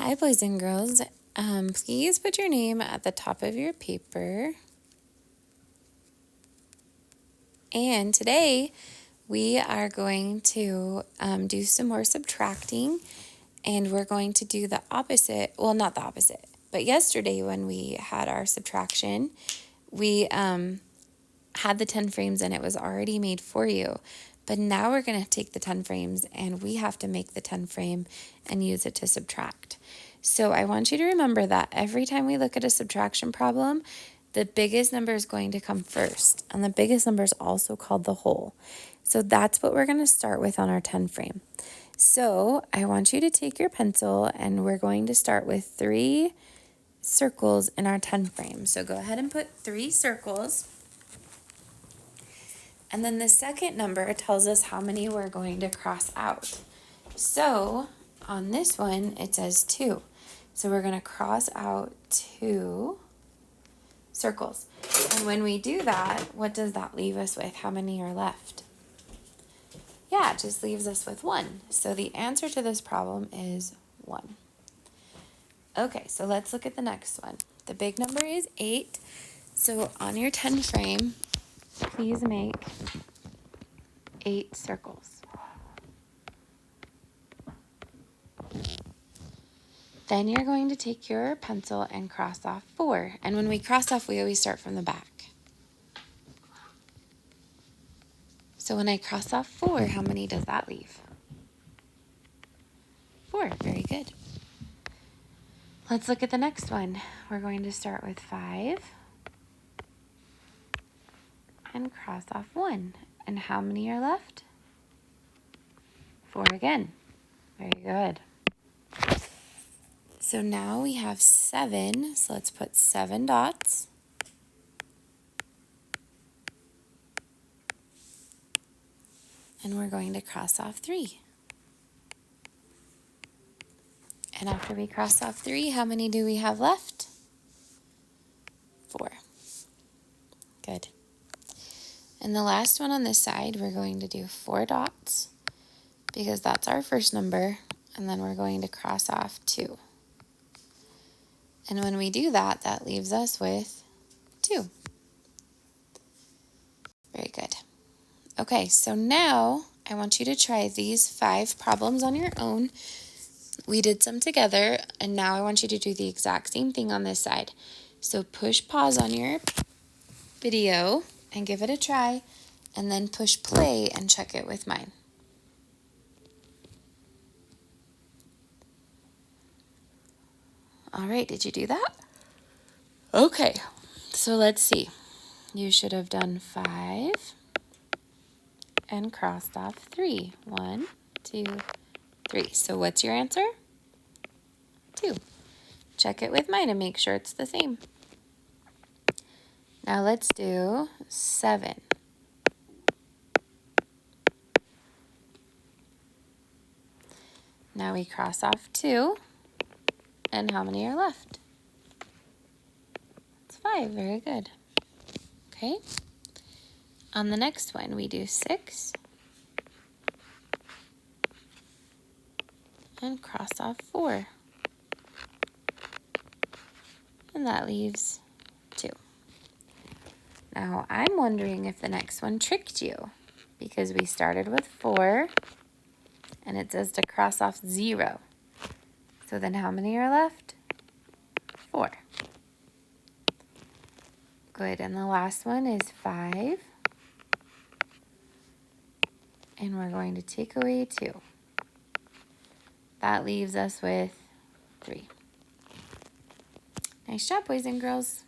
Hi, boys and girls. Please put your name at the top of your paper. And today we are going to do some more subtracting, and we're going to do the opposite. Well, not the opposite, but yesterday when we had our subtraction, we had the 10 frames and it was already made for you. But now we're going to take the 10 frames and we have to make the 10 frame and use it to subtract. So I want you to remember that every time we look at a subtraction problem, the biggest number is going to come first. And the biggest number is also called the whole. So that's what we're going to start with on our 10 frame. So I want you to take your pencil and we're going to start with 3 circles in our 10 frame. So go ahead and put 3 circles. And then the second number tells us how many we're going to cross out. So on this one, it says 2. So we're going to cross out 2 circles. And when we do that, what does that leave us with? How many are left? Yeah, it just leaves us with 1. So the answer to this problem is 1. Okay, so let's look at the next one. The big number is 8. So on your 10 frame, please make 8 circles. Then you're going to take your pencil and cross off 4. And when we cross off, we always start from the back. So when I cross off 4, how many does that leave? 4. Very good. Let's look at the next one. We're going to start with 5 and cross off 1. And how many are left? 4 again. Very good. So now we have 7. So let's put 7 dots. And we're going to cross off 3. And after we cross off 3, how many do we have left? 4. Good. And the last one on this side, we're going to do 4 dots because that's our first number. And then we're going to cross off 2. And when we do that, that leaves us with 2. Very good. Okay, so now I want you to try these 5 problems on your own. We did some together, and now I want you to do the exact same thing on this side. So push pause on your video and give it a try, and then push play and check it with mine. All right, did you do that? Okay, so let's see. You should have done 5 and crossed off 3. 1, 2, 3. So what's your answer? 2. Check it with mine and make sure it's the same. Now let's do 7. Now we cross off 2. And how many are left? It's 5. Very good. Okay. On the next one, we do 6. And cross off 4. And that leaves 2. Now, I'm wondering if the next one tricked you, because we started with 4, and it says to cross off 0. So then how many are left? 4. Good, and the last one is 5. And we're going to take away 2. That leaves us with 3. Nice job, boys and girls.